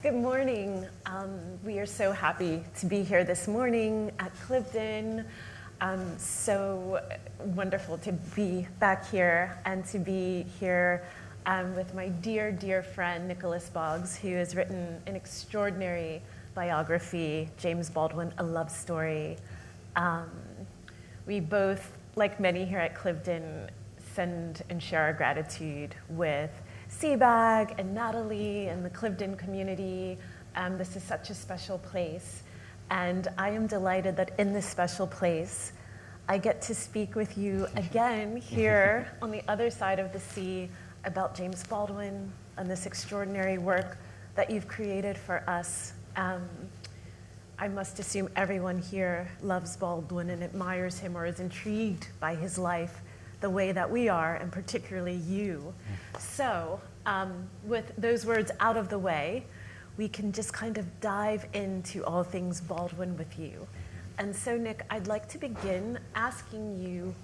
Good morning. We are so happy to be here this morning at Clifton. So wonderful to be back here and to be here with my dear, dear friend, Nicholas Boggs, who has written an extraordinary biography, James Baldwin, A Love Story. We both, like many here at Clifton, send and share our gratitude with Seabag and Natalie and the Clifton community. This is such a special place. And I am delighted that in this special place, I get to speak with you again here on the other side of the sea about James Baldwin and this extraordinary work that you've created for us. I must assume everyone here loves Baldwin and admires him or is intrigued by his life the way that we are, and particularly you. So, with those words out of the way, we can just kind of dive into all things Baldwin with you. And so, Nick, I'd like to begin asking you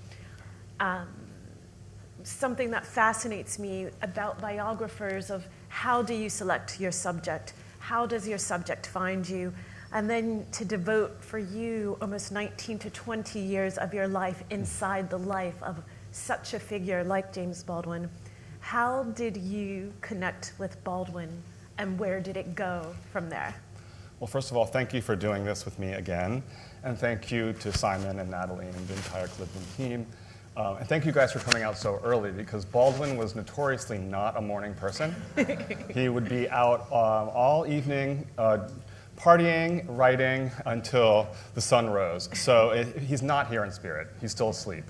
something that fascinates me about biographers of how do you select your subject? How does your subject find you? And then to devote for you almost 19 to 20 years of your life inside the life of such a figure like James Baldwin. How did you connect with Baldwin, and where did it go from there? Well, first of all, thank you for doing this with me again, and thank you to Simon and Natalie and the entire Clifton team. And thank you guys for coming out so early, because Baldwin was notoriously not a morning person. He would be out all evening partying, writing until the sun rose. So he's not here in spirit. He's still asleep.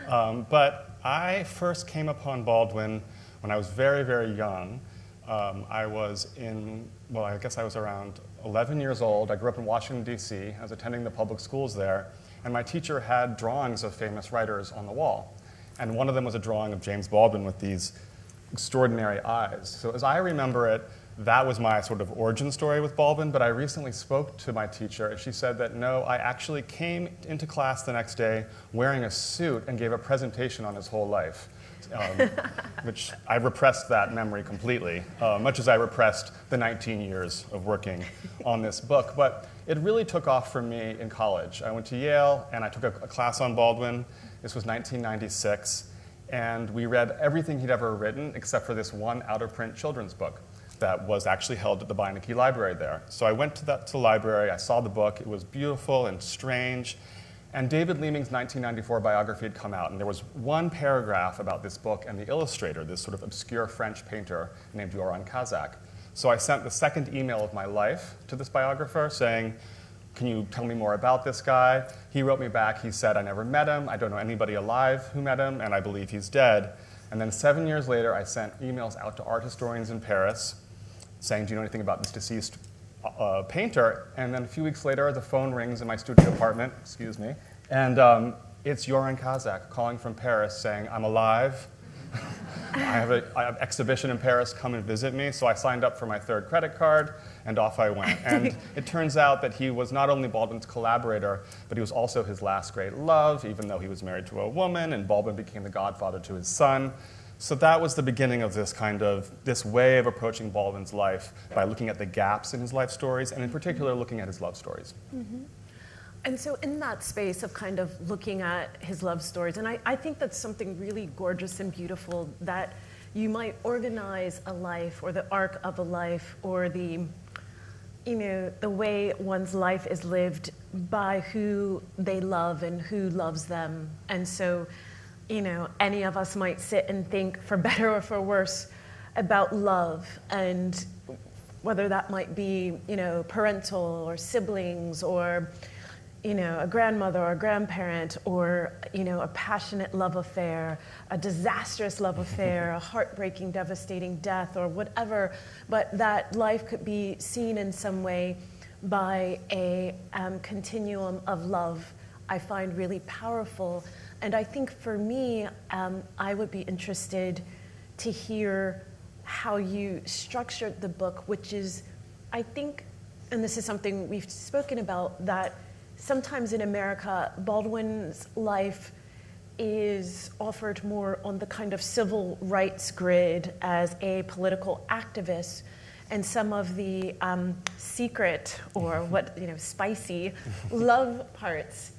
But I first came upon Baldwin when I was very, very young. I was I guess I was around 11 years old. I grew up in Washington, D.C. I was attending the public schools there. And my teacher had drawings of famous writers on the wall. And one of them was a drawing of James Baldwin with these extraordinary eyes. So as I remember it, that was my sort of origin story with Baldwin, but I recently spoke to my teacher, and she said that no, I actually came into class the next day wearing a suit and gave a presentation on his whole life, which I repressed that memory completely, much as I repressed the 19 years of working on this book. But it really took off for me in college. I went to Yale, and I took a class on Baldwin. This was 1996, and we read everything he'd ever written except for this one out-of-print children's book that was actually held at the Beinecke Library there. So I went to the library, I saw the book, it was beautiful and strange, and David Leeming's 1994 biography had come out, and there was one paragraph about this book and the illustrator, this sort of obscure French painter named Joran Kazak. So I sent the second email of my life to this biographer saying, can you tell me more about this guy? He wrote me back, he said, I never met him, I don't know anybody alive who met him, and I believe he's dead. And then 7 years later, I sent emails out to art historians in Paris, saying, do you know anything about this deceased painter? And then a few weeks later, the phone rings in my studio apartment, and it's Joran Kazak calling from Paris saying, I'm alive. I have an exhibition in Paris, come and visit me. So I signed up for my third credit card, and off I went. And it turns out that he was not only Baldwin's collaborator, but he was also his last great love, even though he was married to a woman, and Baldwin became the godfather to his son. So that was the beginning of this way of approaching Baldwin's life by looking at the gaps in his life stories, and in particular looking at his love stories. Mm-hmm. And so in that space of kind of looking at his love stories, and I think that's something really gorgeous and beautiful, that you might organize a life or the arc of a life or the way one's life is lived by who they love and who loves them. And so any of us might sit and think, for better or for worse, about love, and whether that might be, parental or siblings or, a grandmother or a grandparent, or, a passionate love affair, a disastrous love affair, a heartbreaking, devastating death, or whatever. But that life could be seen in some way by a continuum of love, I find really powerful. And I think for me, I would be interested to hear how you structured the book, which is, I think, and this is something we've spoken about, that sometimes in America, Baldwin's life is offered more on the kind of civil rights grid as a political activist. and some of the secret or spicy love parts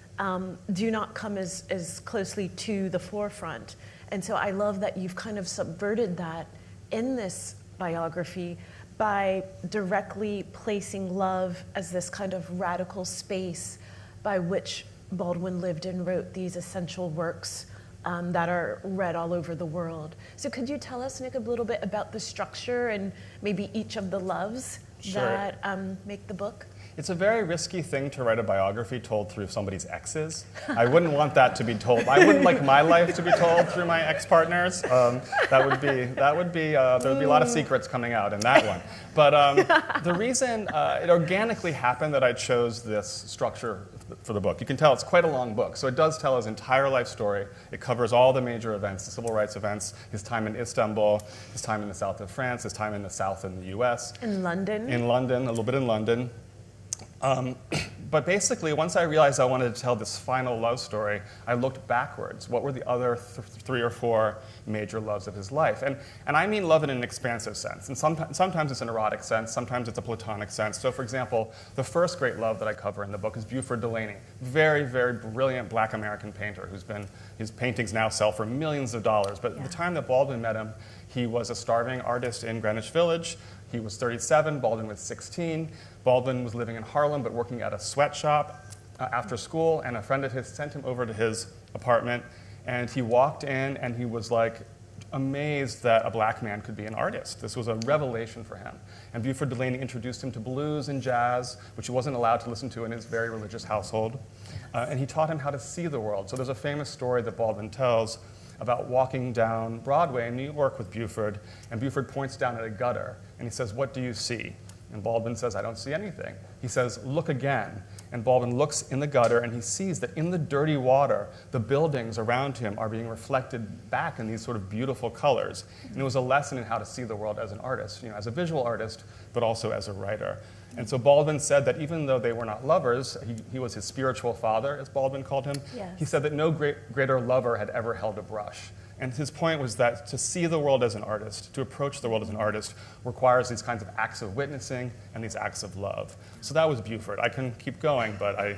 do not come as closely to the forefront. And so I love that you've kind of subverted that in this biography by directly placing love as this kind of radical space by which Baldwin lived and wrote these essential works that are read all over the world. So could you tell us, Nick, a little bit about the structure and maybe each of the loves that make the book? It's a very risky thing to write a biography told through somebody's exes. I wouldn't want that to be told. I wouldn't like my life to be told through my ex-partners. There would be a lot of secrets coming out in that one. But the reason it organically happened that I chose this structure for the book. You can tell it's quite a long book. So it does tell his entire life story. It covers all the major events, the civil rights events, his time in Istanbul, his time in the south of France, his time in the south in the US. In London. In London, a little bit in London. But basically, once I realized I wanted to tell this final love story, I looked backwards. What were the other 3 or 4 major loves of his life? And I mean love in an expansive sense. And sometimes it's an erotic sense, sometimes it's a platonic sense. So for example, the first great love that I cover in the book is Buford Delaney, very, very brilliant Black American painter his paintings now sell for millions of dollars. But at the time that Baldwin met him, he was a starving artist in Greenwich Village. He was 37, Baldwin was 16. Baldwin was living in Harlem but working at a sweatshop after school, and a friend of his sent him over to his apartment, and he walked in and he was like amazed that a black man could be an artist. This was a revelation for him. And Buford Delaney introduced him to blues and jazz, which he wasn't allowed to listen to in his very religious household. And he taught him how to see the world. So there's a famous story that Baldwin tells about walking down Broadway in New York with Buford, and Buford points down at a gutter, and he says, "What do you see?" And Baldwin says, "I don't see anything." He says, "Look again." And Baldwin looks in the gutter, and he sees that in the dirty water, the buildings around him are being reflected back in these sort of beautiful colors. And it was a lesson in how to see the world as an artist, as a visual artist, but also as a writer. And so Baldwin said that even though they were not lovers, he was his spiritual father, as Baldwin called him. Yes. He said that no greater lover had ever held a brush. And his point was that to see the world as an artist, to approach the world as an artist, requires these kinds of acts of witnessing and these acts of love. So that was Buford. I can keep going, but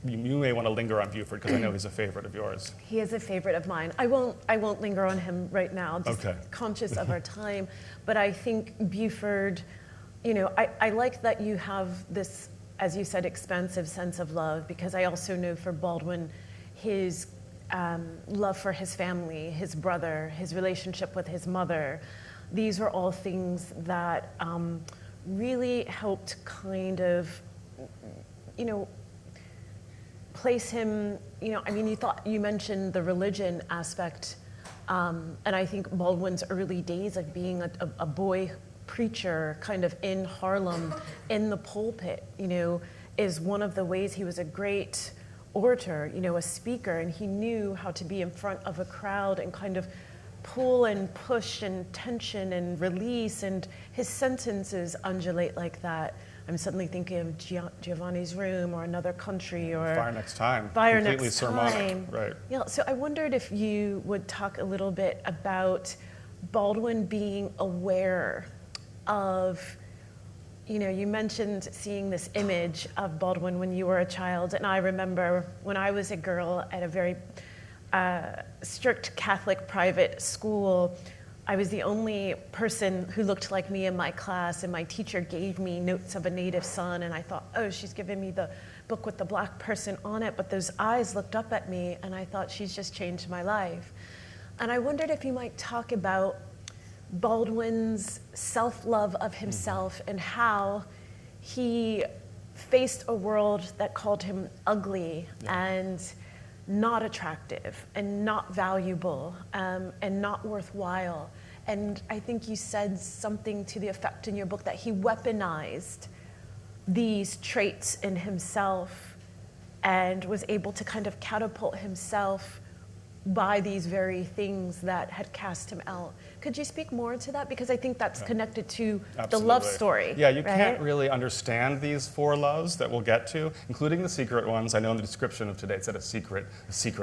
you may want to linger on Buford because I know he's a favorite of yours. He is a favorite of mine. I won't linger on him right now, just okay. Conscious of our time. But I think Buford, I like that you have this, as you said, expansive sense of love, because I also know for Baldwin, his love for his family, his brother, his relationship with his mother. These were all things that really helped kind of, place him, you mentioned the religion aspect, and I think Baldwin's early days of being a boy preacher kind of in Harlem, in the pulpit, is one of the ways he was a great orator, a speaker, and he knew how to be in front of a crowd and kind of pull and push and tension and release, and his sentences undulate like that. I'm suddenly thinking of Giovanni's Room or Another Country or Fire Next Time. Fire Completely Next sermonic. Time. Right. Yeah, so I wondered if you would talk a little bit about Baldwin being aware of, you mentioned seeing this image of Baldwin when you were a child, and I remember when I was a girl at a very strict Catholic private school, I was the only person who looked like me in my class, and my teacher gave me Notes of a Native Son, and I thought, oh, she's giving me the book with the black person on it, but those eyes looked up at me, and I thought, she's just changed my life. And I wondered if you might talk about Baldwin's self-love of himself and how he faced a world that called him ugly and not attractive and not valuable and not worthwhile. And I think you said something to the effect in your book that he weaponized these traits in himself and was able to kind of catapult himself by these very things that had cast him out. Could you speak more to that? Because I think that's connected to the Absolutely. love story. Yeah, you right? can't really understand these 4 loves that we'll get to, including the secret ones. I know in the description of today it said a secret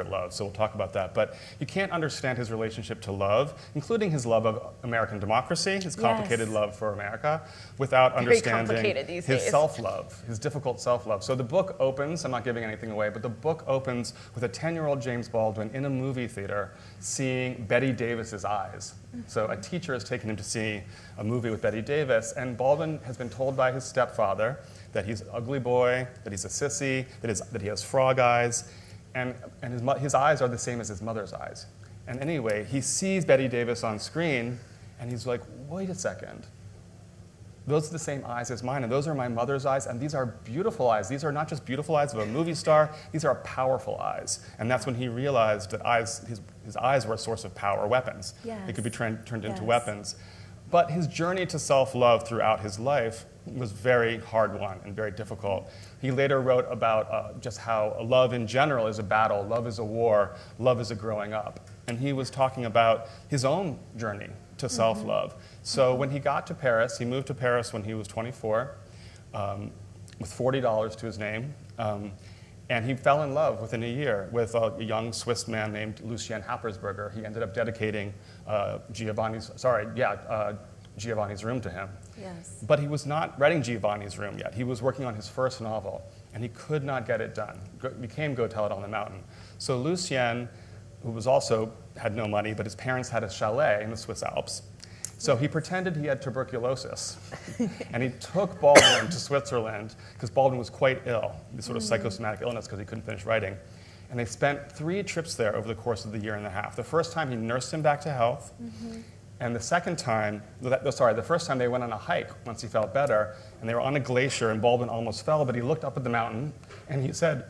love, so we'll talk about that. But you can't understand his relationship to love, including his love of American democracy, his complicated love for America, without understanding his self-love, his difficult self-love. So the book opens, I'm not giving anything away, but the book opens with a 10-year-old James Baldwin in a movie theater seeing Bette Davis's eyes. So a teacher has taken him to see a movie with Bette Davis, and Baldwin has been told by his stepfather that he's an ugly boy, that he's a sissy, that he has frog eyes, and his eyes are the same as his mother's eyes. And anyway, he sees Bette Davis on screen, and he's like, wait a second. Those are the same eyes as mine, and those are my mother's eyes, and these are beautiful eyes. These are not just beautiful eyes of a movie star, these are powerful eyes. And that's when he realized that his eyes were a source of power, weapons. Yes. They could be turned into weapons. But his journey to self-love throughout his life was very hard one and very difficult. He later wrote about just how love in general is a battle, love is a war, love is a growing up. And he was talking about his own journey to self-love. So when he got to Paris, he moved to Paris when he was 24, with $40 to his name, and he fell in love within a year with a young Swiss man named Lucien Happersberger. He ended up dedicating Giovanni's Room to him. Yes. But he was not writing Giovanni's Room yet. He was working on his first novel, and he could not get it done. It became Go Tell It on the Mountain. So Lucien, who had no money, but his parents had a chalet in the Swiss Alps. So he pretended he had tuberculosis, and he took Baldwin to Switzerland because Baldwin was quite ill, this sort of psychosomatic illness because he couldn't finish writing. And they spent 3 trips there over the course of the year and a half. The first time he nursed him back to health, and the first time they went on a hike once he felt better, and they were on a glacier, and Baldwin almost fell, but he looked up at the mountain, and he said,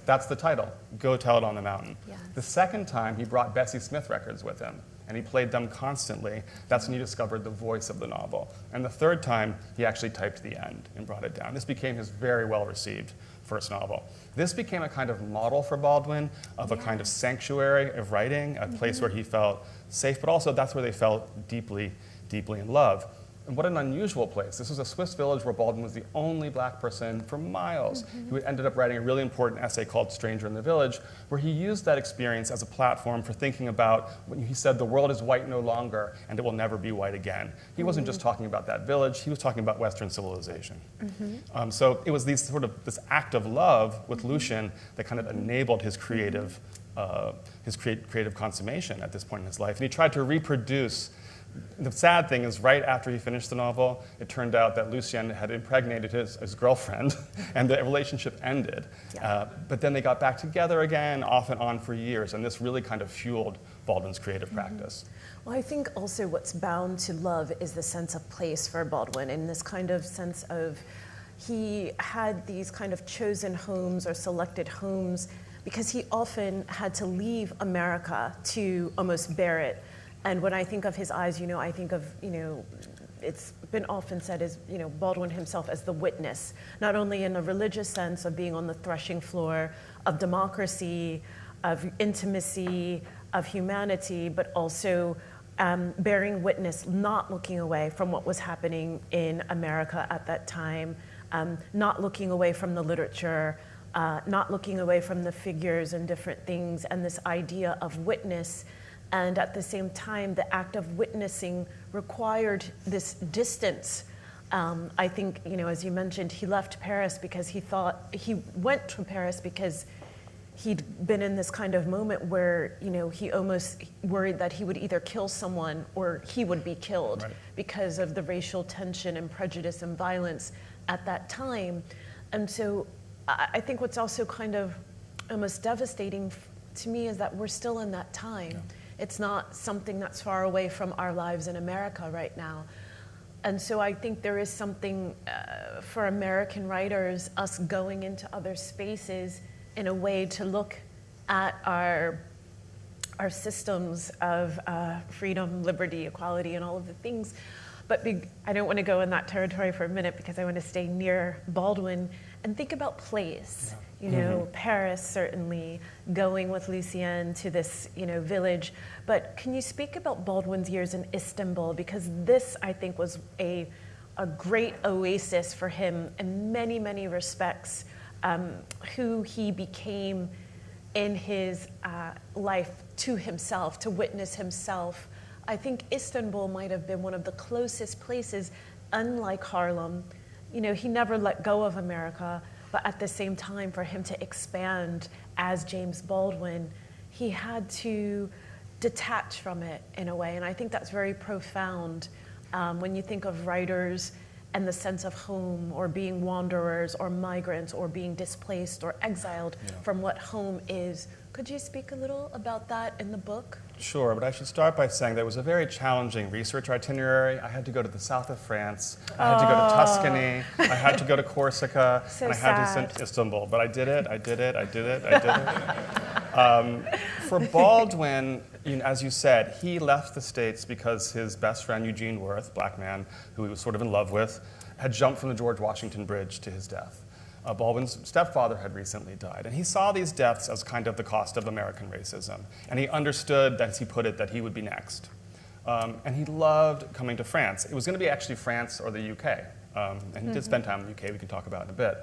that's the title, Go Tell It on the Mountain. Yes. The second time, he brought Bessie Smith records with him, and he played them constantly. That's when he discovered the voice of the novel. And the third time, he actually typed the end and brought it down. This became his very well-received first novel. This became a kind of model for Baldwin of a kind of sanctuary of writing, a place where he felt safe, but also that's where they felt deeply, deeply in love. And what an unusual place. This was a Swiss village where Baldwin was the only black person for miles. He ended up writing a really important essay called Stranger in the Village, where he used that experience as a platform for thinking about when he said the world is white no longer and it will never be white again. He wasn't just talking about that village, he was talking about Western civilization. So it was this act of love with Lucien that kind of enabled his creative consummation at this point in his life. And he tried to reproduce. The sad thing is, right after he finished the novel, it turned out that Lucien had impregnated his girlfriend, and the relationship ended. Yeah. But then they got back together again, off and on for years, and this really kind of fueled Baldwin's creative practice. Well, I think also what's bound to love is the sense of place for Baldwin, and this kind of sense of he had these kind of chosen homes or selected homes because he often had to leave America to almost bear it. And when I think of his eyes, I think of, it's been often said as, Baldwin himself as the witness, not only in a religious sense of being on the threshing floor of democracy, of intimacy, of humanity, but also bearing witness, not looking away from what was happening in America at that time, not looking away from the literature, not looking away from the figures and different things, and this idea of witness. And at the same time, the act of witnessing required this distance. I think, as you mentioned, he left Paris because he went to Paris because he'd been in this kind of moment where, he almost worried that he would either kill someone or he would be killed because of the racial tension and prejudice and violence at that time. And so I think what's also kind of almost devastating to me is that we're still in that time. Yeah. It's not something that's far away from our lives in America right now. And so I think there is something for American writers, us going into other spaces in a way to look at our systems of freedom, liberty, equality, and all of the things, But I don't want to go in that territory for a minute because I want to stay near Baldwin and think about place. You know, Paris, certainly, going with Lucien to this, village. But can you speak about Baldwin's years in Istanbul? Because this, I think, was a great oasis for him in many, many respects, who he became in his life to himself, to witness himself. I think Istanbul might have been one of the closest places, unlike Harlem. He never let go of America, but at the same time, for him to expand as James Baldwin, he had to detach from it in a way. And I think that's very profound when you think of writers and the sense of home, or being wanderers or migrants, or being displaced or exiled from what home is. Could you speak a little about that in the book? Sure, but I should start by saying that it was a very challenging research itinerary. I had to go to the south of France, I had to go to Tuscany, I had to go to Corsica, So and I had to sad. send Istanbul. But I did it. For Baldwin, as you said, he left the States because his best friend, Eugene Worth, black man, who he was sort of in love with, had jumped from the George Washington Bridge to his death. Baldwin's stepfather had recently died, and he saw these deaths as kind of the cost of American racism. And he understood, as he put it, that he would be next. And he loved coming to France. It was going to be actually France or the UK. And he did spend time in the UK, we can talk about in a bit.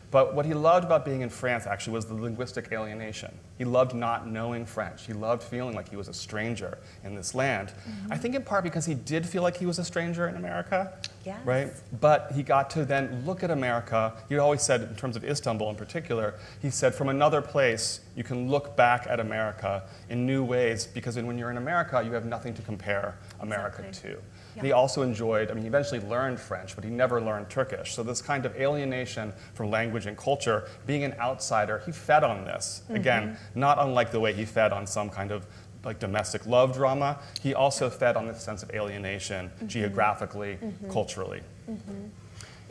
But what he loved about being in France actually was the linguistic alienation. He loved not knowing French. He loved feeling like he was a stranger in this land. I think in part because he did feel like he was a stranger in America, Yes. right? But he got to then look at America. He always said, in terms of Istanbul in particular, he said, from another place, you can look back at America in new ways, because when you're in America, you have nothing to compare America Exactly. to. Yeah. He also enjoyed, he eventually learned French, but he never learned Turkish. So this kind of alienation from language and culture, being an outsider, he fed on this. Again, not unlike the way he fed on some kind of like domestic love drama, he also fed on this sense of alienation geographically, culturally.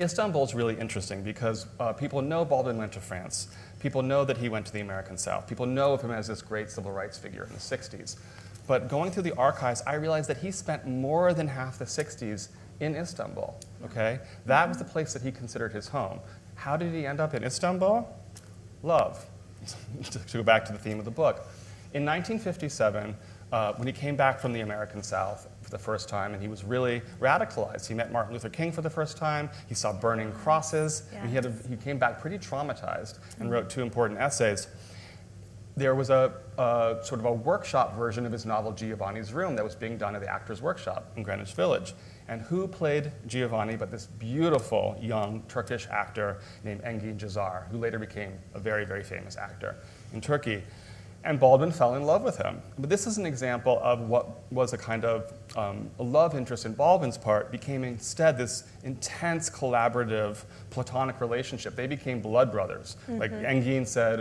Istanbul is really interesting because people know Baldwin went to France. People know that he went to the American South. People know of him as this great civil rights figure in the 60s. But going through the archives, I realized that he spent more than half the 60s in Istanbul, okay? That was the place that he considered his home. How did he end up in Istanbul? Love, to go back to the theme of the book. In 1957, when he came back from the American South for the first time, and he was really radicalized. He met Martin Luther King for the first time. He saw burning crosses. And he came back pretty traumatized and wrote 2 important essays. There was a sort of a workshop version of his novel Giovanni's Room that was being done at the Actors Workshop in Greenwich Village. And who played Giovanni but this beautiful young Turkish actor named Engin Cezar, who later became a very, very famous actor in Turkey. And Baldwin fell in love with him. But this is an example of what was a kind of a love interest in Baldwin's part became instead this intense, collaborative, platonic relationship. They became blood brothers. Like Engin said,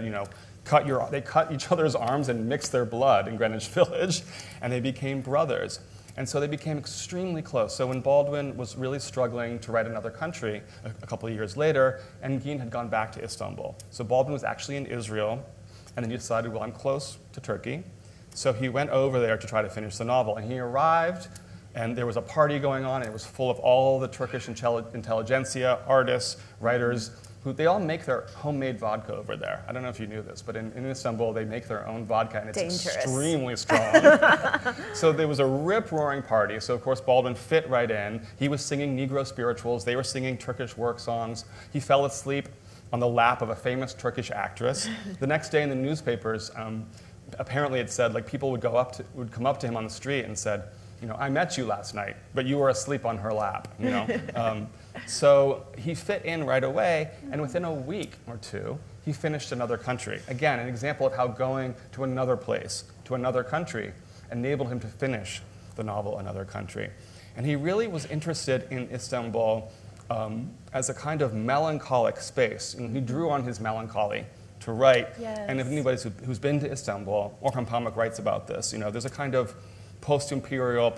they cut each other's arms and mixed their blood in Greenwich Village, and they became brothers. And so they became extremely close. So when Baldwin was really struggling to write Another Country a couple of years later, Engin had gone back to Istanbul. So Baldwin was actually in Israel, and then he decided, well, I'm close to Turkey. So he went over there to try to finish the novel. And he arrived, and there was a party going on, and it was full of all the Turkish intelligentsia, artists, writers, who they all make their homemade vodka over there. I don't know if you knew this, but in Istanbul, they make their own vodka, and it's Dangerous. extremely strong. So there was a rip-roaring party. So, of course, Baldwin fit right in. He was singing Negro spirituals. They were singing Turkish work songs. He fell asleep on the lap of a famous Turkish actress. The next day in the newspapers, apparently it said, like, people would come up to him on the street and said, I met you last night, but you were asleep on her lap, So he fit in right away, and within a week or 2, he finished Another Country. Again, an example of how going to another place, to another country, enabled him to finish the novel Another Country. And he really was interested in Istanbul as a kind of melancholic space. And he drew on his melancholy to write. Yes. And if anybody who's been to Istanbul, Orhan Pamuk writes about this, there's a kind of post-imperial,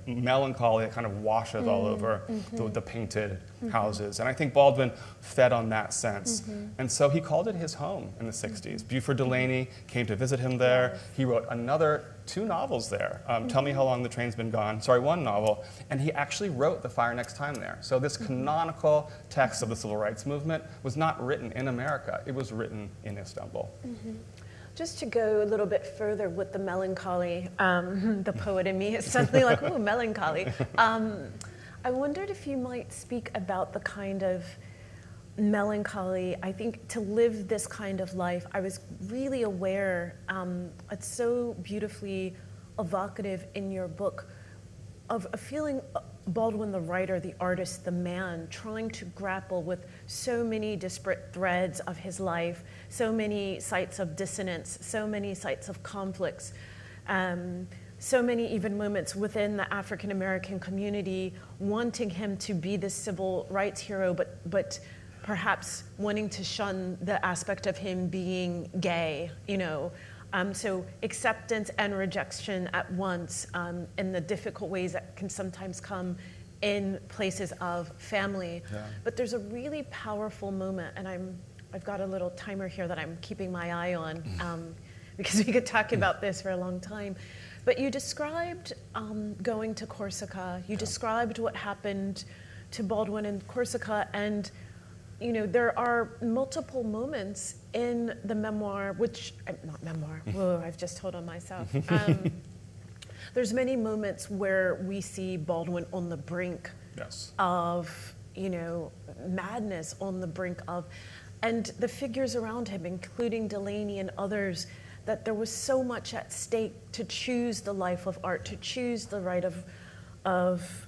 melancholy that kind of washes all over the painted houses. And I think Baldwin fed on that sense. And so he called it his home in the 60s. Buford Delaney came to visit him there. He wrote another 2 novels there. Tell Me How Long the Train's Been Gone, sorry, 1 novel, and he actually wrote The Fire Next Time there. So this canonical text of the civil rights movement was not written in America, it was written in Istanbul. Just to go a little bit further with the melancholy, the poet in me is suddenly like, ooh, melancholy. I wondered if you might speak about the kind of melancholy. I think to live this kind of life, I was really aware, it's so beautifully evocative in your book, of a feeling Baldwin, the writer, the artist, the man, trying to grapple with so many disparate threads of his life, so many sites of dissonance, so many sites of conflicts, so many even moments within the African American community wanting him to be this civil rights hero, but perhaps wanting to shun the aspect of him being gay, you know. So acceptance and rejection at once, in the difficult ways that can sometimes come in places of family. Yeah. But there's a really powerful moment, and I've got a little timer here that I'm keeping my eye on, because we could talk about this for a long time. But you described going to Corsica. You described what happened to Baldwin in Corsica, and you know, there are multiple moments in the memoir, which, not memoir, whoa, I've just told on myself. There's many moments where we see Baldwin on the brink of, you know, madness, on the brink of, and the figures around him, including Delaney and others, that there was so much at stake to choose the life of art, to choose the right of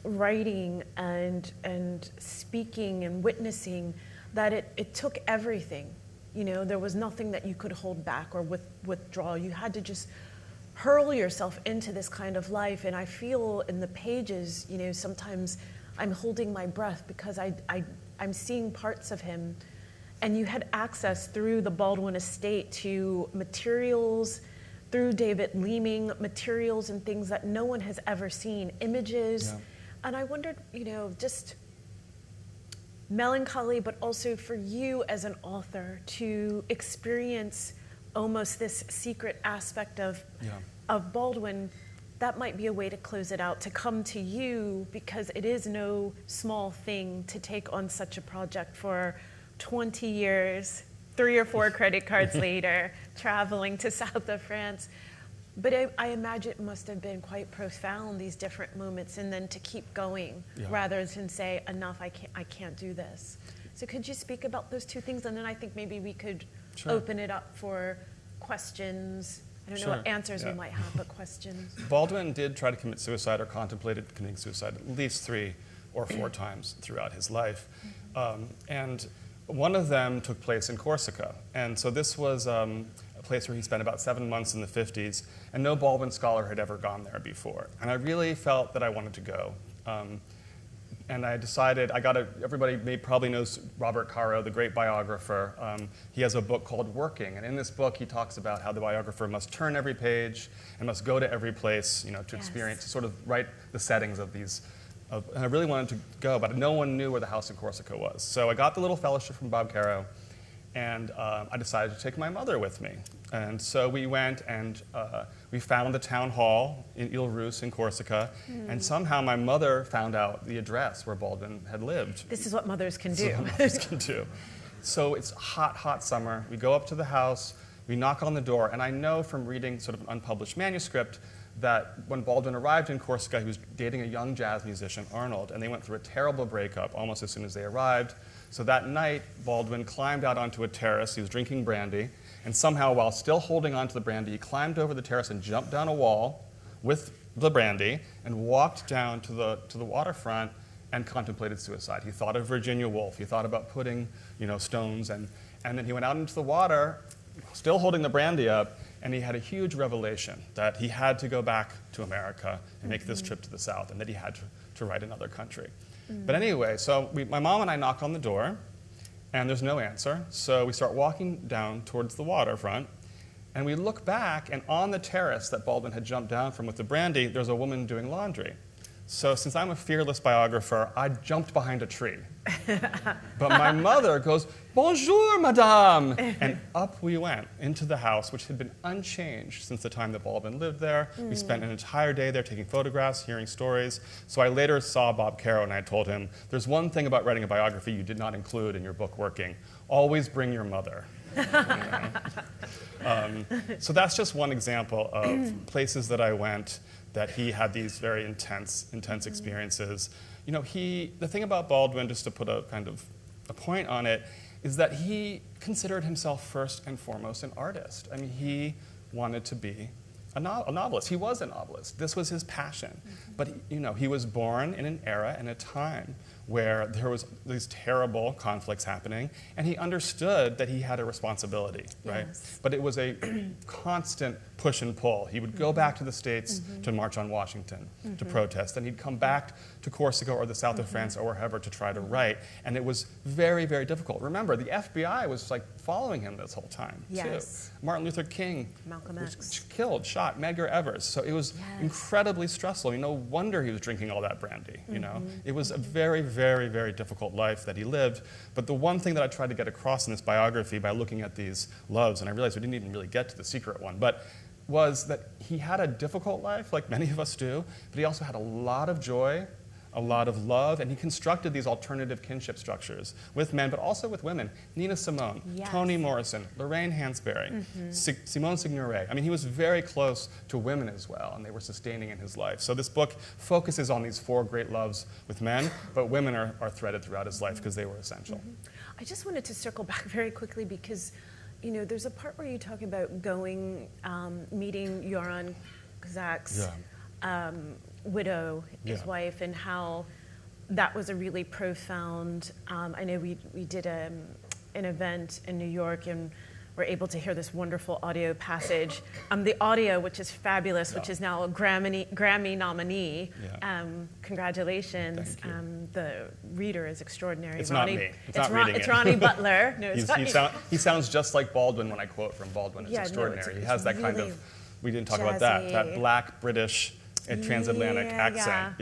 writing and speaking and witnessing, that it took everything. You know, there was nothing that you could hold back or withdraw. You had to just hurl yourself into this kind of life. And I feel in the pages, you know, sometimes I'm holding my breath because I'm seeing parts of him. And you had access through the Baldwin estate to materials, through David Leeming, materials and things that no one has ever seen, images. Yeah. And I wondered, you know, just melancholy, but also for you as an author to experience almost this secret aspect of Baldwin. That might be a way to close it out, to come to you, because it is no small thing to take on such a project for 20 years, 3 or 4 credit cards later, traveling to south of France. But I imagine it must have been quite profound, these different moments, and then to keep going rather than say, enough, I can't do this. So could you speak about those 2 things? And then I think maybe we could open it up for questions. I don't know what answers we might have, but questions. Baldwin did try to commit suicide or contemplated committing suicide at least 3 or 4 times throughout his life. And one of them took place in Corsica. And so this was a place where he spent about 7 months in the 50s, and no Baldwin scholar had ever gone there before. And I really felt that I wanted to go. And I decided, everybody probably knows Robert Caro, the great biographer. He has a book called Working, and in this book he talks about how the biographer must turn every page and must go to every place, you know, to experience, to sort of write the settings of these. And I really wanted to go, but no one knew where the house in Corsica was. So I got the little fellowship from Bob Caro, and I decided to take my mother with me. And so we went and we found the town hall in Ile Rousse in Corsica, and somehow my mother found out the address where Baldwin had lived. This is what mothers can do. So it's hot, hot summer. We go up to the house, we knock on the door, and I know from reading sort of an unpublished manuscript that when Baldwin arrived in Corsica, he was dating a young jazz musician, Arnold, and they went through a terrible breakup almost as soon as they arrived. So that night, Baldwin climbed out onto a terrace. He was drinking brandy, and somehow, while still holding onto the brandy, he climbed over the terrace and jumped down a wall with the brandy and walked down to the waterfront and contemplated suicide. He thought of Virginia Woolf. He thought about putting, you know, stones, and then he went out into the water, still holding the brandy up, and he had a huge revelation that he had to go back to America and make this trip to the South, and that he had to write another country. But anyway, so my mom and I knock on the door, and there's no answer. So we start walking down towards the waterfront, and we look back, and on the terrace that Baldwin had jumped down from with the brandy, there's a woman doing laundry. So since I'm a fearless biographer, I jumped behind a tree. But my mother goes, "Bonjour, madame!" And up we went into the house, which had been unchanged since the time that Baldwin lived there. We spent an entire day there taking photographs, hearing stories. So I later saw Bob Caro and I told him, "There's one thing about writing a biography you did not include in your book Working. Always bring your mother." So that's just one example of places that I went that he had these very intense experiences. You know, the thing about Baldwin, just to put a kind of a point on it, is that he considered himself first and foremost an artist. I mean, he wanted to be a novelist. He was a novelist. This was his passion. But you know, he was born in an era and a time where there was these terrible conflicts happening, and he understood that he had a responsibility, right? Yes. But it was a constant push and pull. He would go back to the States to march on Washington, to protest, then he'd come back to Corsica or the south of France or wherever to try to write, and it was very, very difficult. Remember, the FBI was like following him this whole time, Yes. too. Martin Luther King Malcolm was X. killed, shot, Medgar Evers. So it was incredibly stressful. No wonder he was drinking all that brandy, you know? It was a very, very, very difficult life that he lived. But the one thing that I tried to get across in this biography by looking at these loves, and I realized we didn't even really get to the secret one, but was that he had a difficult life, like many of us do, but he also had a lot of joy, a lot of love, and he constructed these alternative kinship structures with men, but also with women. Nina Simone, Yes. Toni Morrison, Lorraine Hansberry, Simone Signoret. I mean, he was very close to women as well, and they were sustaining in his life. So this book focuses on these 4 great loves with men, but women are threaded throughout his life because they were essential. I just wanted to circle back very quickly because, you know, there's a part where you talk about going, meeting Joran Kozak's widow, his wife, and how that was a really profound, I know we did an event in New York and were able to hear this wonderful audio passage. The audio, which is fabulous, which is now a Grammy nominee. Congratulations. Thank you. The reader is extraordinary. It's Ronnie, not me. It's not reading it's it. Ronnie Butler. No, it's not me. He sounds just like Baldwin when I quote from Baldwin. It's extraordinary. He has that kind really of, we didn't talk about that jazzy. Black British transatlantic accent.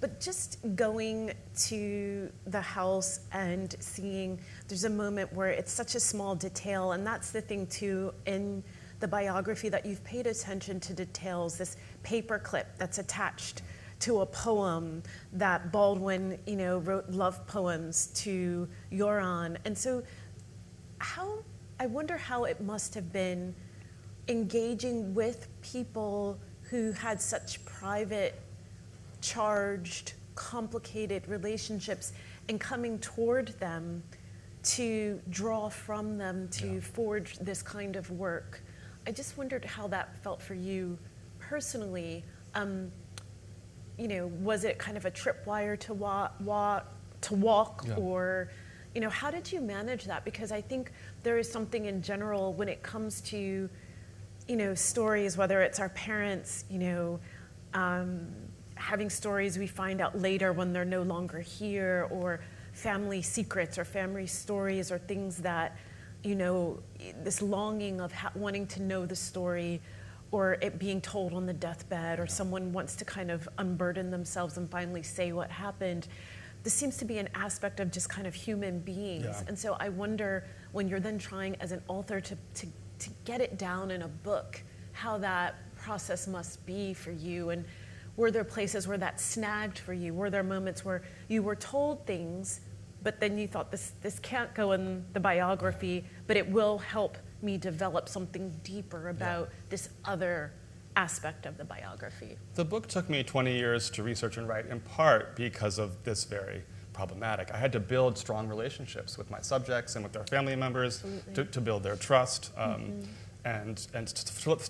But just going to the house and seeing, there's a moment where it's such a small detail, and that's the thing too in the biography, that you've paid attention to details, this paper clip that's attached to a poem that Baldwin, you know, wrote love poems to Joran. And so I wonder how it must have been engaging with people who had such private, charged, complicated relationships and coming toward them to draw from them to forge this kind of work. I just wondered how that felt for you personally. You know, was it kind of a tripwire to walk, or, you know, how did you manage that? Because I think there is something in general when it comes to, you know, stories, whether it's our parents, you know, having stories we find out later when they're no longer here, or family secrets or family stories, or things that, you know, this longing of wanting to know the story, or it being told on the deathbed, or someone wants to kind of unburden themselves and finally say what happened. This seems to be an aspect of just kind of human beings. And so I wonder, when you're then trying as an author to get it down in a book, how that process must be for you. And were there places where that snagged for you? Were there moments where you were told things, but then you thought, this can't go in the biography, but it will help me develop something deeper about this other aspect of the biography? The book took me 20 years to research and write, in part because of this very problematic. I had to build strong relationships with my subjects and with their family members to build their trust. And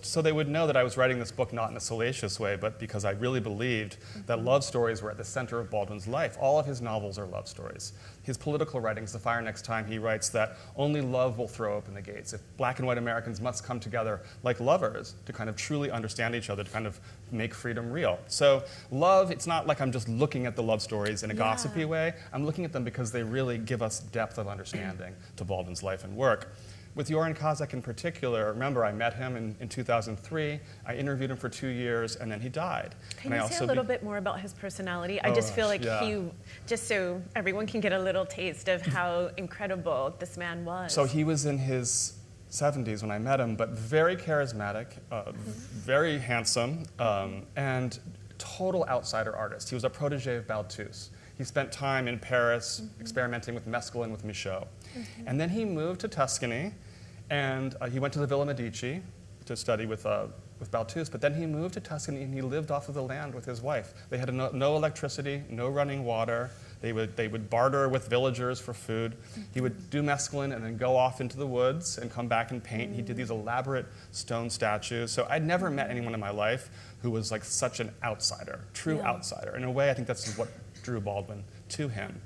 so they would know that I was writing this book not in a salacious way, but because I really believed that love stories were at the center of Baldwin's life. All of his novels are love stories. His political writings, The Fire Next Time, he writes that only love will throw open the gates. If black and white Americans must come together like lovers to kind of truly understand each other, to kind of make freedom real. So love, it's not like I'm just looking at the love stories in a gossipy way. I'm looking at them because they really give us depth of understanding to Baldwin's life and work. with Joran Kazak in particular, remember I met him in 2003, I interviewed him for 2 years, and then he died. Can you say a little bit more about his personality? I just feel like just so everyone can get a little taste of how incredible this man was. So he was in his 70s when I met him, but very charismatic, very handsome, and total outsider artist. He was a protege of Baldwin. He spent time in Paris experimenting with mescaline with Michaud. And then he moved to Tuscany, and he went to the Villa Medici to study with Baldwin, but then he moved to Tuscany and he lived off of the land with his wife. They had no electricity, no running water. They would barter with villagers for food. He would do mescaline and then go off into the woods and come back and paint. He did these elaborate stone statues. So I'd never met anyone in my life who was like such an outsider, true outsider. In a way, I think that's what drew Baldwin to him.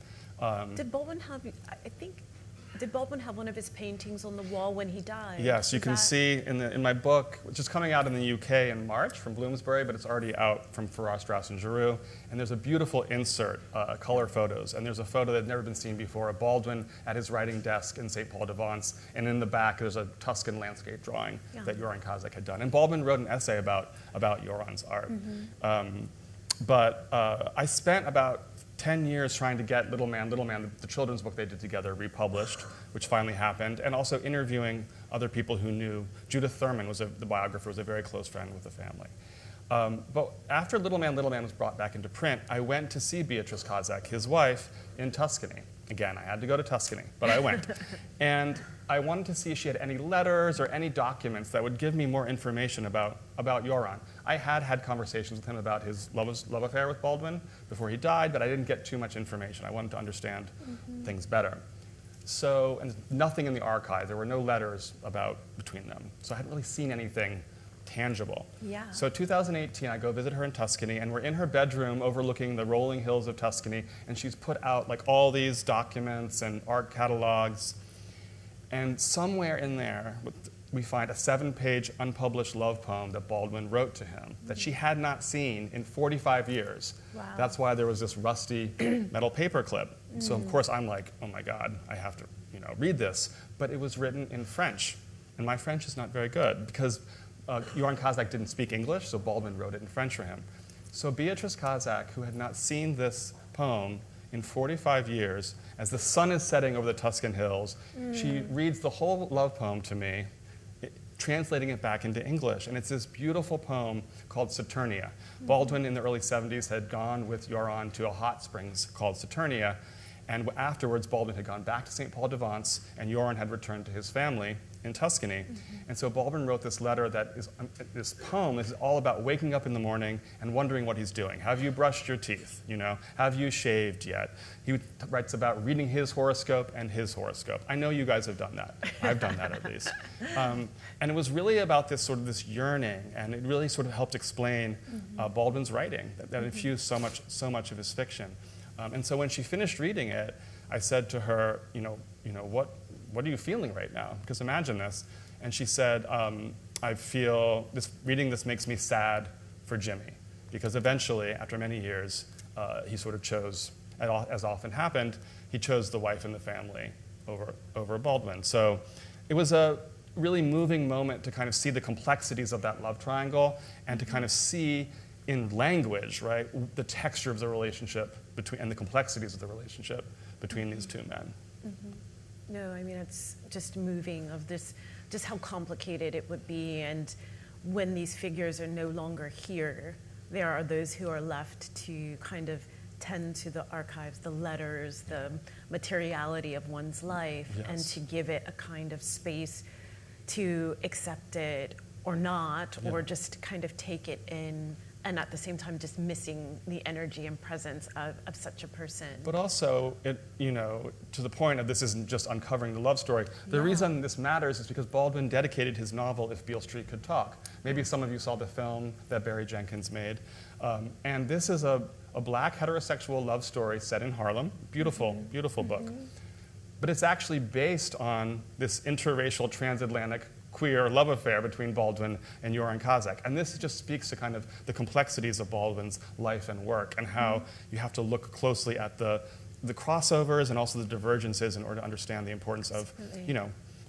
Did Baldwin have one of his paintings on the wall when he died? Yes, you can see in my book, which is coming out in the UK in March from Bloomsbury, but it's already out from Farrar, Straus and Giroux. And there's a beautiful insert, color photos. And there's a photo that had never been seen before of Baldwin at his writing desk in St. Paul de Vence. And in the back, there's a Tuscan landscape drawing that Joran Kazak had done. And Baldwin wrote an essay about Joran's art. But I spent about 10 years trying to get Little Man, the children's book they did together, republished, which finally happened, and also interviewing other people who knew. Judith Thurman, the biographer, was a very close friend with the family. But after Little Man was brought back into print, I went to see Beatrice Kazak, his wife, in Tuscany. Again, I had to go to Tuscany, but I went. And I wanted to see if she had any letters or any documents that would give me more information about Joran. I had conversations with him about his love affair with Baldwin before he died, but I didn't get too much information. I wanted to understand things better. So, and nothing in the archive. There were no letters between them. So I hadn't really seen anything tangible. Yeah. So 2018, I go visit her in Tuscany, and we're in her bedroom overlooking the rolling hills of Tuscany, and she's put out like all these documents and art catalogs. And somewhere in there, we find a 7-page unpublished love poem that Baldwin wrote to him that she had not seen in 45 years. Wow. That's why there was this rusty metal paper clip. So of course I'm like, oh my God, I have to read this. But it was written in French, and my French is not very good because Joran Kazak didn't speak English, so Baldwin wrote it in French for him. So Beatrice Kazak, who had not seen this poem in 45 years, as the sun is setting over the Tuscan hills, she reads the whole love poem to me, translating it back into English. And it's this beautiful poem called Saturnia. Baldwin in the early 70s had gone with Joran to a hot springs called Saturnia. And afterwards, Baldwin had gone back to St. Paul de Vence, and Joran had returned to his family in Tuscany. And so Baldwin wrote this letter that is, this poem is all about waking up in the morning and wondering what he's doing. Have you brushed your teeth? Have you shaved yet? He writes about reading his horoscope and his horoscope. I know you guys have done that. I've done that at least. And it was really about this yearning, and it really sort of helped explain Baldwin's writing that infused so much of his fiction. And so when she finished reading it, I said to her, what are you feeling right now? Because imagine this. And she said, I feel reading this makes me sad for Jimmy, because eventually, after many years, he sort of chose, as often happened, he chose the wife and the family over Baldwin. So it was a really moving moment to kind of see the complexities of that love triangle and to kind of see in language, right, the texture of the relationship and the complexities of the relationship between these two men. No, I mean, it's just moving of this, just how complicated it would be. And when these figures are no longer here, there are those who are left to kind of tend to the archives, the letters, the materiality of one's life, and to give it a kind of space to accept it or not, or just kind of take it in, and at the same time just missing the energy and presence of such a person. But also, to the point of this isn't just uncovering the love story, the reason this matters is because Baldwin dedicated his novel, If Beale Street Could Talk. Maybe some of you saw the film that Barry Jenkins made. And this is a black heterosexual love story set in Harlem. Beautiful, beautiful book. But it's actually based on this interracial transatlantic queer love affair between Baldwin and Joran Kazak. And this just speaks to kind of the complexities of Baldwin's life and work, and how you have to look closely at the crossovers and also the divergences in order to understand the importance of,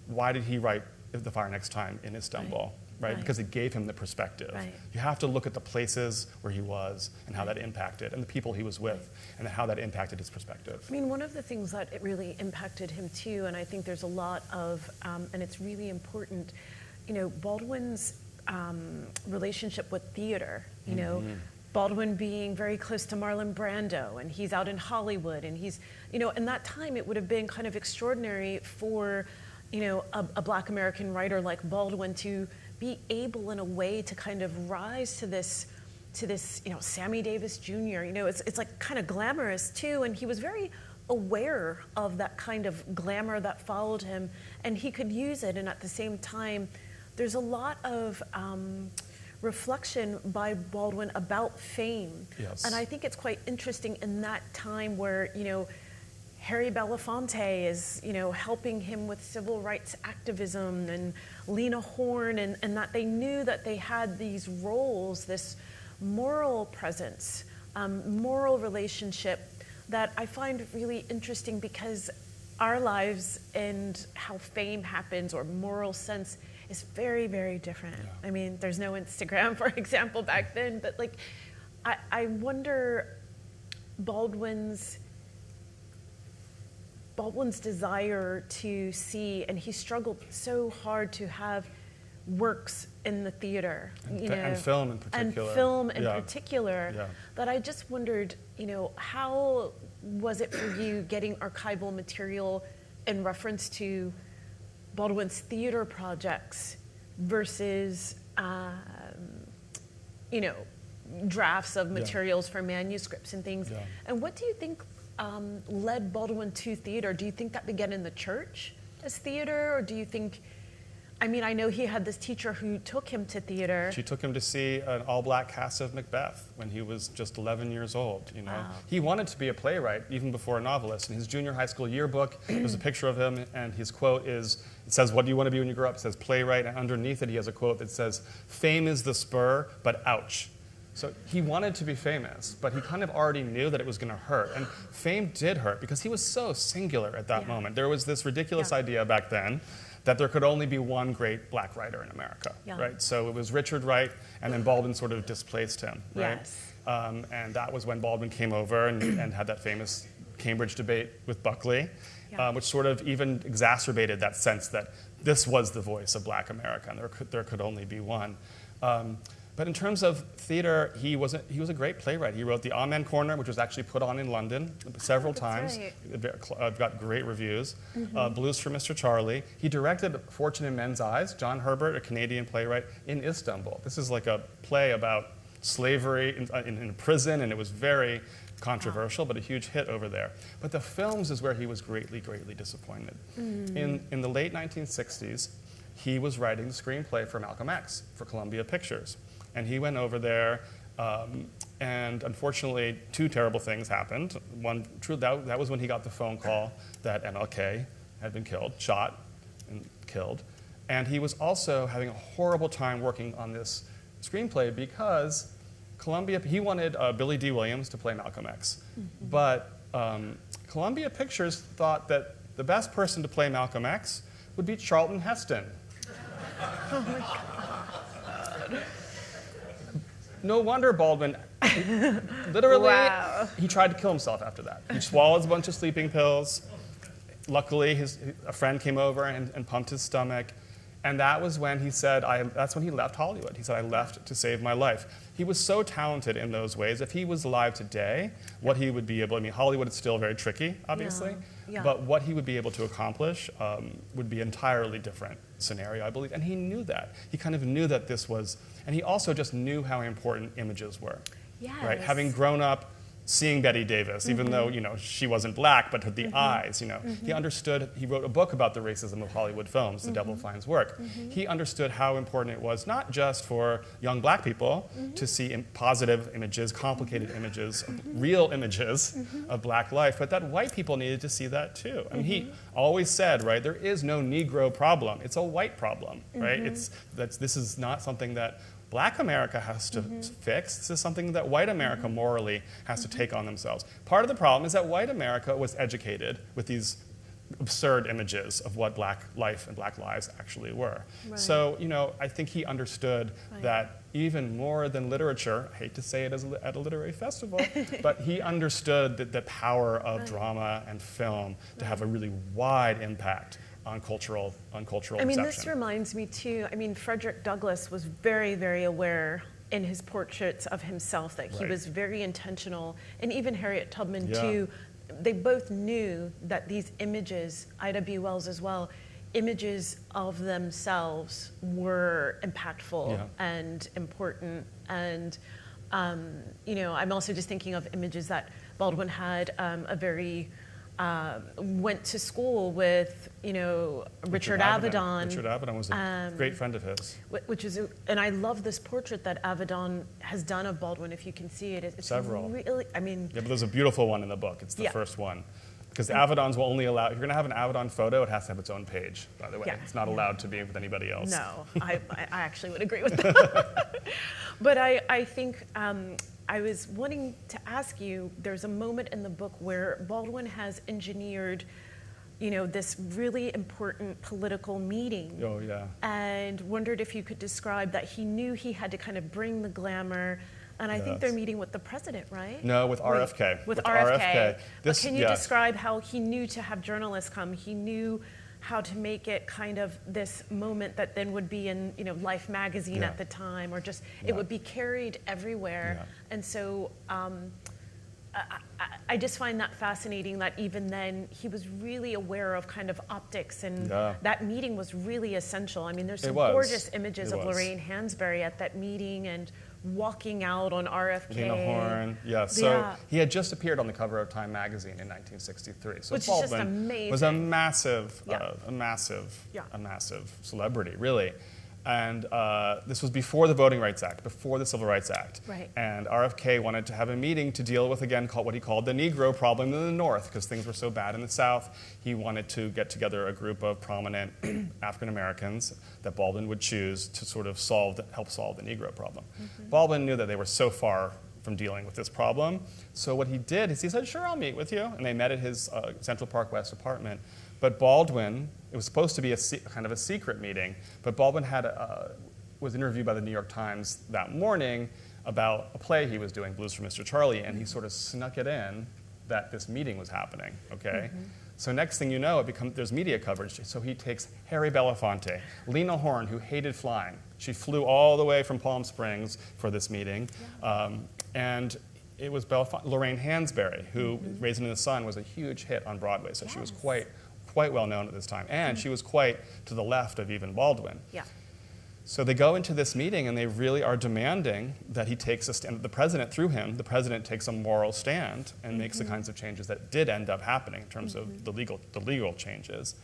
why did he write The Fire Next Time in Istanbul? Right? Because it gave him the perspective. You have to look at the places where he was and how that impacted, and the people he was with, and how that impacted his perspective. I mean, one of the things that it really impacted him too, and I think there's a lot of, and it's really important, Baldwin's relationship with theater, you know, Baldwin being very close to Marlon Brando, and he's out in Hollywood, and he's, in that time it would have been kind of extraordinary for, a Black American writer like Baldwin to be able in a way to kind of rise to this, Sammy Davis Jr., it's like kind of glamorous too, and he was very aware of that kind of glamour that followed him, and he could use it, and at the same time, there's a lot of reflection by Baldwin about fame. Yes. And I think it's quite interesting in that time where, Harry Belafonte is, helping him with civil rights activism, and Lena Horne, and that they knew that they had these roles, this moral presence, moral relationship that I find really interesting, because our lives and how fame happens, or moral sense, is very, very different. Yeah. I mean, there's no Instagram, for example, back then, but I wonder Baldwin's desire to see, and he struggled so hard to have works in the theater, and film in particular. That I just wondered, how was it for you getting archival material in reference to Baldwin's theater projects versus, drafts of materials for manuscripts and things. Yeah. And what do you think led Baldwin to theater? Do you think that began in the church as theater, or do you think, I know he had this teacher who took him to theater. She took him to see an all-black cast of Macbeth when he was just 11 years old, Wow. He wanted to be a playwright even before a novelist. In his junior high school yearbook, there's a picture of him, and his quote is, it says, "What do you want to be when you grow up?" It says, "Playwright," and underneath it he has a quote that says, "Fame is the spur, but ouch." So he wanted to be famous, but he kind of already knew that it was going to hurt. And fame did hurt, because he was so singular at that moment. There was this ridiculous idea back then that there could only be one great Black writer in America, right? So it was Richard Wright, and then Baldwin sort of displaced him, right? Yes. And that was when Baldwin came over and had that famous Cambridge debate with Buckley, which sort of even exacerbated that sense that this was the voice of Black America, and there could only be one. But in terms of theater, he was a great playwright. He wrote The Amen Corner, which was actually put on in London several times. Right. Got great reviews. Blues for Mr. Charlie. He directed Fortune in Men's Eyes, John Herbert, a Canadian playwright, in Istanbul. This is like a play about slavery in prison, and it was very controversial, but a huge hit over there. But the films is where he was greatly, greatly disappointed. In the late 1960s, he was writing the screenplay for Malcolm X for Columbia Pictures. And he went over there, and unfortunately, two terrible things happened. One, that was when he got the phone call that MLK had been shot and killed. And he was also having a horrible time working on this screenplay, because he wanted Billy D. Williams to play Malcolm X. But Columbia Pictures thought that the best person to play Malcolm X would be Charlton Heston. Oh my God. No wonder Baldwin, literally, wow. He tried to kill himself after that. He swallowed a bunch of sleeping pills. Luckily, a friend came over and pumped his stomach. And that was when he said, that's when he left Hollywood. He said, "I left to save my life." He was so talented in those ways. If he was alive today, what he would be able, Hollywood is still very tricky, obviously, but what he would be able to accomplish would be an entirely different scenario, I believe. And he knew that. He kind of knew that this was, and he also just knew how important images were. Yes. Right? Having grown up seeing Betty Davis, even though she wasn't Black, but the eyes, he understood. He wrote a book about the racism of Hollywood films, The Devil Finds Work. He understood how important it was, not just for young Black people to see positive images, complicated images, real images of Black life, but that white people needed to see that too. I mean, he always said, right, there is no Negro problem; it's a white problem, right? This is not something that Black America has to fix. This is something that white America morally has to take on themselves. Part of the problem is that white America was educated with these absurd images of what Black life and Black lives actually were. Right. So, I think he understood that even more than literature, I hate to say it at a literary festival, but he understood the power of drama and film to have a really wide impact on cultural reception. This reminds me too, Frederick Douglass was very, very aware in his portraits of himself that he was very intentional, and even Harriet Tubman too. They both knew that these images, Ida B. Wells as well, images of themselves were impactful and important. And, I'm also just thinking of images that Baldwin had went to school with, Richard Avedon. Richard Avedon was a great friend of his. And I love this portrait that Avedon has done of Baldwin. If you can see it, it's several. Really, Yeah, but there's a beautiful one in the book. It's the first one. Because Avedon's will only allow, if you're going to have an Avedon photo, it has to have its own page, by the way. It's not allowed to be with anybody else. No, I actually would agree with that. But I think I was wanting to ask you, there's a moment in the book where Baldwin has engineered, this really important political meeting. Oh, yeah. And wondered if you could describe that he knew he had to kind of bring the glamour. And I think they're meeting with the president, right? No, with RFK. With RFK. Can you yes. describe how he knew to have journalists come? He knew how to make it kind of this moment that then would be in, Life magazine at the time, or just it would be carried everywhere. And so I just find that fascinating that even then he was really aware of kind of optics, and that meeting was really essential. There's some gorgeous images of Lorraine Hansberry at that meeting and walking out on RFK. Lena Horne, So he had just appeared on the cover of Time magazine in 1963. So which Baldwin is just amazing. Was a massive celebrity, really. And this was before the Voting Rights Act, before the Civil Rights Act. Right. And RFK wanted to have a meeting to deal with, again, what he called the Negro problem in the North, because things were so bad in the South. He wanted to get together a group of prominent African Americans that Baldwin would choose to sort of help solve the Negro problem. Baldwin knew that they were so far from dealing with this problem. So what he did is he said, sure, I'll meet with you. And they met at his Central Park West apartment. But Baldwin, it was supposed to be kind of a secret meeting, but Baldwin was interviewed by the New York Times that morning about a play he was doing, Blues for Mr. Charlie, and he sort of snuck it in that this meeting was happening, okay? So next thing you know, there's media coverage. So he takes Harry Belafonte, Lena Horne, who hated flying. She flew all the way from Palm Springs for this meeting, and it was Lorraine Hansberry, who Raisin in the Sun was a huge hit on Broadway, so she was quite well known at this time, and she was quite to the left of even Baldwin. So they go into this meeting and they really are demanding that he takes a stand. The president, through him, the president takes a moral stand and makes the kinds of changes that did end up happening in terms of the legal changes.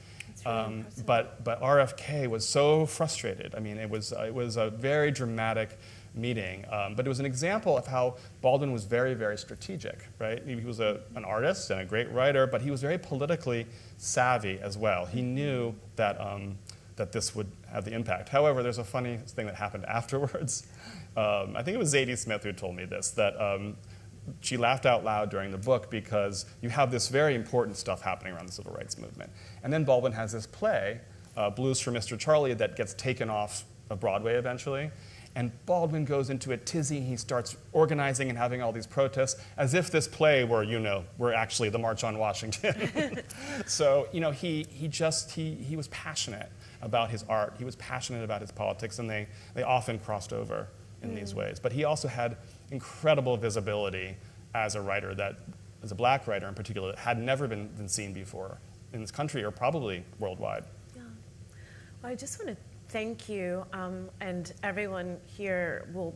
Really but RFK was so frustrated. It was a very dramatic meeting, but it was an example of how Baldwin was very, very strategic, right? He was an artist and a great writer, but he was very politically savvy as well. He knew that this would have the impact. However, there's a funny thing that happened afterwards. I think it was Zadie Smith who told me this, that she laughed out loud during the book because you have this very important stuff happening around the civil rights movement. And then Baldwin has this play, Blues for Mr. Charlie, that gets taken off of Broadway eventually. And Baldwin goes into a tizzy. He starts organizing and having all these protests as if this play were actually the March on Washington. So, he was passionate about his art. He was passionate about his politics, and they often crossed over in these ways. But he also had incredible visibility as a writer, as a black writer in particular, that had never been seen before in this country or probably worldwide. Yeah. Well, I just want to thank you, and everyone here will,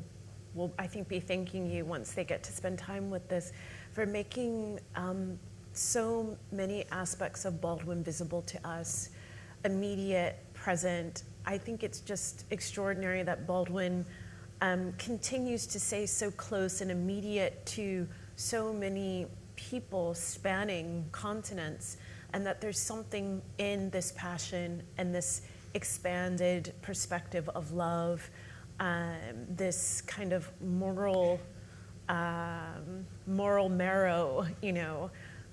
I think, be thanking you once they get to spend time with this, for making so many aspects of Baldwin visible to us, immediate, present. I think it's just extraordinary that Baldwin continues to stay so close and immediate to so many people spanning continents, and that there's something in this passion and this expanded perspective of love, this kind of moral marrow,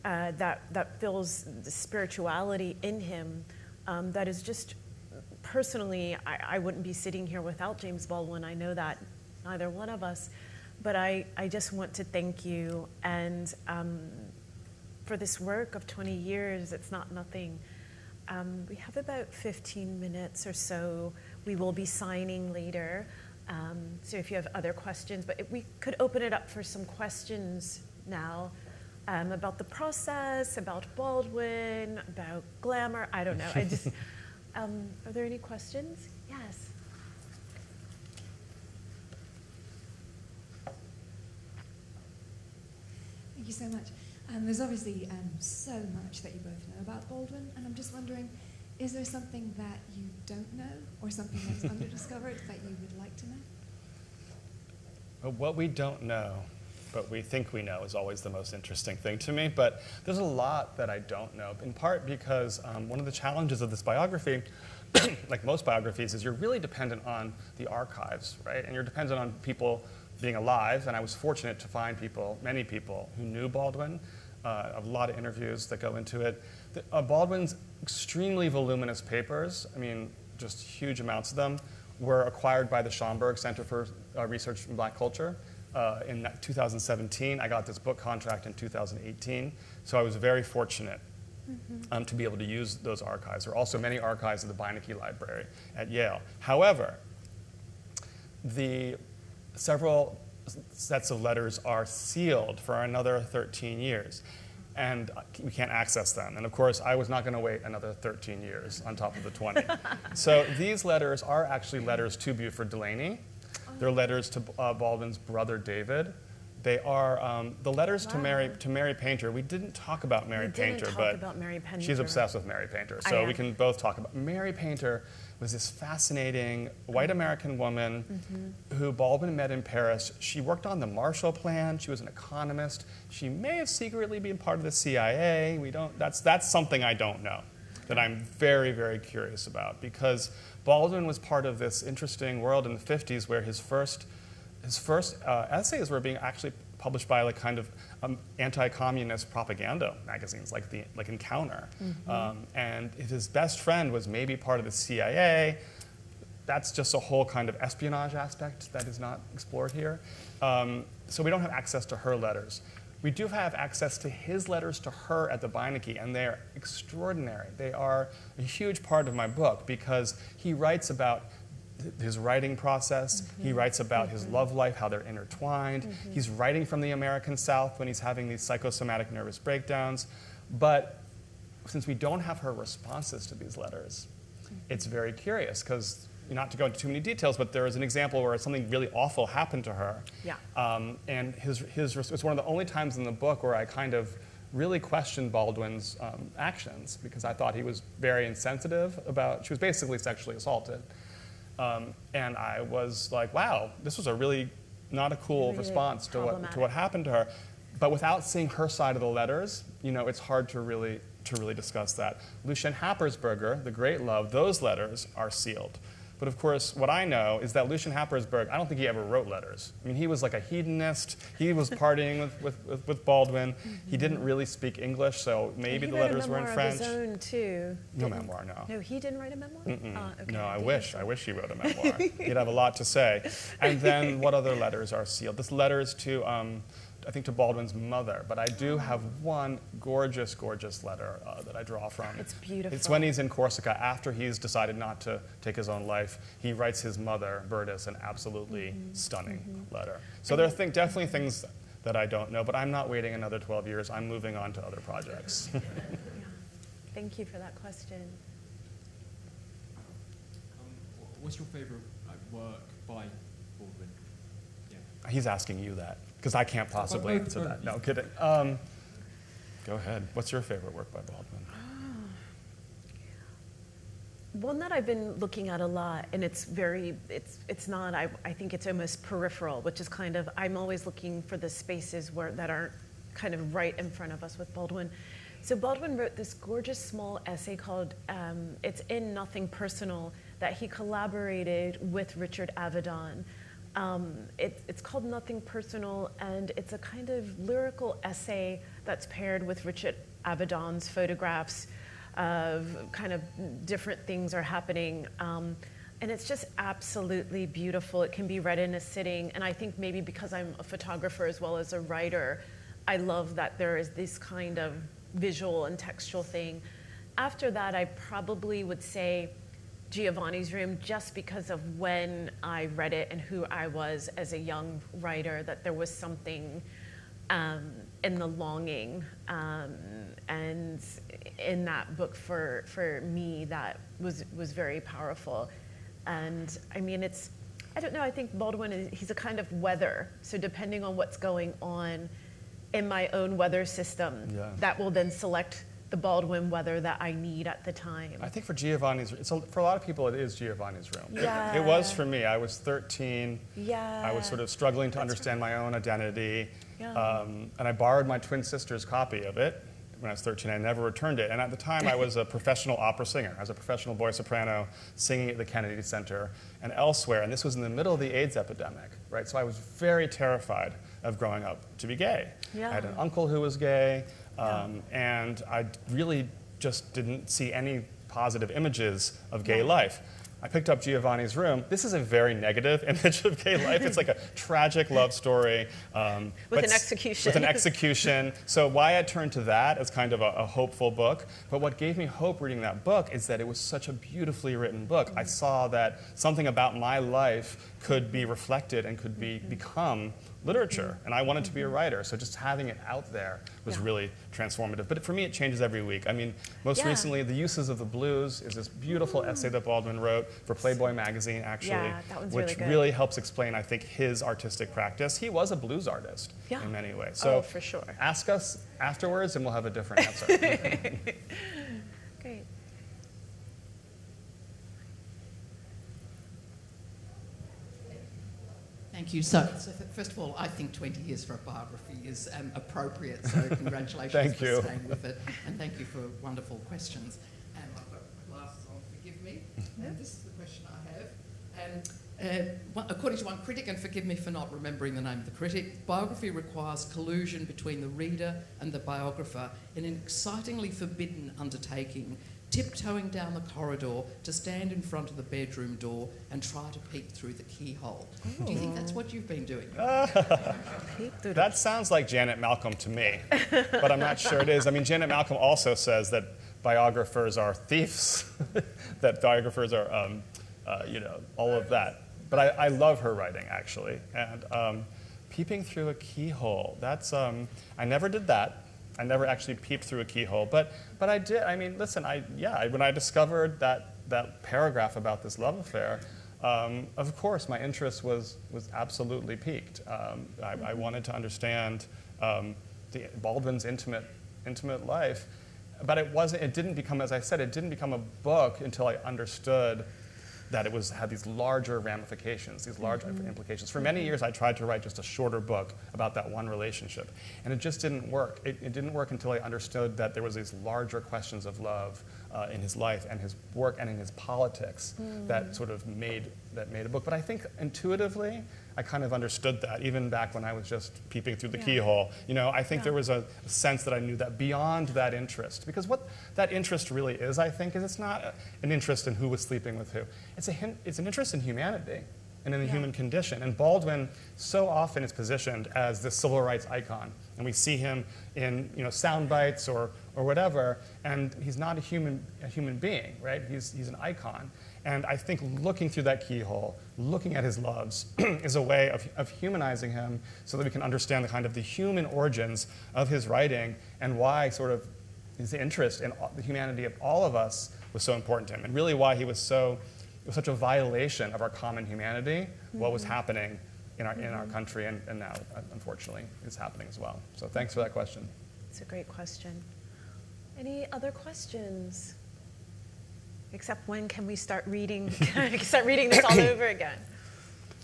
that feels the spirituality in him, that is just, personally, I wouldn't be sitting here without James Baldwin. I know that, neither one of us. But I just want to thank you, and for this work of 20 years, it's not nothing. We have about 15 minutes or so. We will be signing later. So if you have other questions, but if we could open it up for some questions now about the process, about Baldwin, about glamour. I don't know. I just, are there any questions? Yes. Thank you so much. There's obviously so much that you both know about Baldwin, and I'm just wondering, is there something that you don't know, or something that's underdiscovered that you would like to know? Well, what we don't know, but we think we know, is always the most interesting thing to me. But there's a lot that I don't know, in part because one of the challenges of this biography, like most biographies, is you're really dependent on the archives, right? And you're dependent on people being alive, and I was fortunate to find people, many people, who knew Baldwin. A lot of interviews that go into it. Baldwin's extremely voluminous papers, I mean, just huge amounts of them, were acquired by the Schomburg Center for Research in Black Culture in 2017. I got this book contract in 2018, so I was very fortunate to be able to use those archives. There are also many archives at the Beinecke Library at Yale. However, the several sets of letters are sealed for another 13 years, and we can't access them. And of course, I was not going to wait another 13 years on top of the 20. So these letters are actually letters to Buford Delaney. They're letters to Baldwin's brother David. They are the letters to Mary Painter. We didn't talk about Mary Painter, but she's obsessed with Mary Painter. So we can both talk about Mary Painter. Was this fascinating white American woman who Baldwin met in Paris. She worked on the Marshall Plan. She was an economist. She may have secretly been part of the CIA. That's something I don't know, that I'm very, very curious about, because Baldwin was part of this interesting world in the 50s where his first essays were being actually published by like kind of anti-communist propaganda magazines like Encounter. And his best friend was maybe part of the CIA. That's just a whole kind of espionage aspect that is not explored here. So we don't have access to her letters. We do have access to his letters to her at the Beinecke, and they are extraordinary. They are a huge part of my book because he writes about his writing process. He writes about his love life, how they're intertwined. He's writing from the American South when he's having these psychosomatic nervous breakdowns. But since we don't have her responses to these letters, it's very curious because, not to go into too many details, but there is an example where something really awful happened to her. Yeah. And it's one of the only times in the book where I kind of really questioned Baldwin's actions, because I thought he was very insensitive about, she was basically sexually assaulted. And I was like, wow, this was a really not a cool response to what happened to her. But without seeing her side of the letters, it's hard to really discuss that. Lucien Happersberger, the great love, those letters are sealed. But of course, what I know is that Lucien Happersberg, I don't think he ever wrote letters. I mean, he was like a hedonist. He was partying with Baldwin. He didn't really speak English, so maybe the letters were in French. He wrote a memoir of his own, too. No memoir, no. No, he didn't write a memoir? Okay. No, I wish he wrote a memoir. He'd have a lot to say. And then what other letters are sealed? This letters to, I think, to Baldwin's mother, but I do have one gorgeous, gorgeous letter that I draw from. It's beautiful. It's when he's in Corsica, after he's decided not to take his own life. He writes his mother, Bertis, an absolutely stunning letter. So there are definitely things that I don't know, but I'm not waiting another 12 years. I'm moving on to other projects. Yeah. Thank you for that question. What's your favorite work by Baldwin? Yeah. He's asking you that, because I can't possibly answer that. No, kidding. Go ahead. What's your favorite work by Baldwin? One that I've been looking at a lot, and it's not, I think it's almost peripheral, which is kind of, I'm always looking for the spaces that aren't kind of right in front of us with Baldwin. So Baldwin wrote this gorgeous small essay called, it's in Nothing Personal, that he collaborated with Richard Avedon. It's called Nothing Personal, and it's a kind of lyrical essay that's paired with Richard Avedon's photographs of kind of different things are happening. And it's just absolutely beautiful. It can be read in a sitting. And I think maybe because I'm a photographer as well as a writer, I love that there is this kind of visual and textual thing. After that, I probably would say Giovanni's Room, just because of when I read it and who I was as a young writer, that there was something in the longing and in that book for me that was very powerful. And I mean, I don't know, I think Baldwin, he's a kind of weather. So depending on what's going on in my own weather system, that will then select the Baldwin weather that I need at the time. I think for Giovanni's, for a lot of people, it is Giovanni's Room. Yeah. It was for me. I was 13. Yeah. I was sort of struggling to understand my own identity. Yeah. And I borrowed my twin sister's copy of it when I was 13. I never returned it. And at the time, I was a professional opera singer. I was a professional boy soprano singing at the Kennedy Center and elsewhere. And this was in the middle of the AIDS epidemic, right? So I was very terrified of growing up to be gay. Yeah. I had an uncle who was gay. And I really just didn't see any positive images of gay life. I picked up Giovanni's Room. This is a very negative image of gay life. It's like a tragic love story. With an execution. With an execution. So why I turned to that as kind of a hopeful book. But what gave me hope reading that book is that it was such a beautifully written book. I saw that something about my life could be reflected and could become literature, and I wanted to be a writer, so just having it out there was really transformative. But for me, it changes every week. I mean, most recently, The Uses of the Blues is this beautiful essay that Baldwin wrote for Playboy magazine, actually, that one's which really helps explain, I think, his artistic practice. He was a blues artist in many ways. So for sure. Ask us afterwards, and we'll have a different answer. Great. Thank you. So first of all, I think 20 years for a biography is appropriate, so congratulations for staying with it, and thank you for wonderful questions. And I've got my glasses on, forgive me. And this is the question I have. According to one critic, and forgive me for not remembering the name of the critic, biography requires collusion between the reader and the biographer in an excitingly forbidden undertaking, tiptoeing down the corridor to stand in front of the bedroom door and try to peek through the keyhole. Do you think that's what you've been doing? That sounds like Janet Malcolm to me, but I'm not sure it is. I mean, Janet Malcolm also says that biographers are thieves, that biographers are, all of that. But I love her writing, actually. And peeping through a keyhole, that's, I never did that. I never actually peeped through a keyhole, but I did. I mean, listen, when I discovered that paragraph about this love affair, of course, my interest was absolutely piqued. I wanted to understand Baldwin's intimate life, but it didn't become, as I said, it didn't become a book until I understood that it had these larger ramifications, these large implications. For many years, I tried to write just a shorter book about that one relationship, and it just didn't work. It didn't work until I understood that there was these larger questions of love in his life and his work and in his politics that sort of made a book. But I think intuitively, I kind of understood that, even back when I was just peeping through the keyhole. I think there was a sense that I knew that beyond that interest, because what that interest really is, I think, is it's not an interest in who was sleeping with who. It's an interest in humanity and in the human condition. And Baldwin so often is positioned as the civil rights icon, and we see him in sound bites or whatever, and he's not a human being, right? He's an icon. And I think looking through that keyhole, looking at his loves, is a way of humanizing him so that we can understand the human origins of his writing and why sort of his interest in the humanity of all of us was so important to him, and really why it was such a violation of our common humanity, what was happening in our country, and now, unfortunately, is happening as well. So thanks for that question. It's a great question. Any other questions? Except when can we start reading this all over again?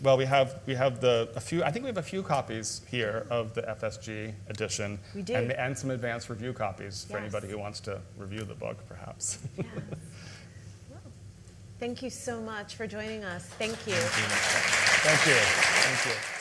Well, we have a few. I think we have a few copies here of the FSG edition. We do. And some advanced review copies for anybody who wants to review the book, perhaps. Yes. Well, thank you so much for joining us. Thank you. Thank you. Thank you.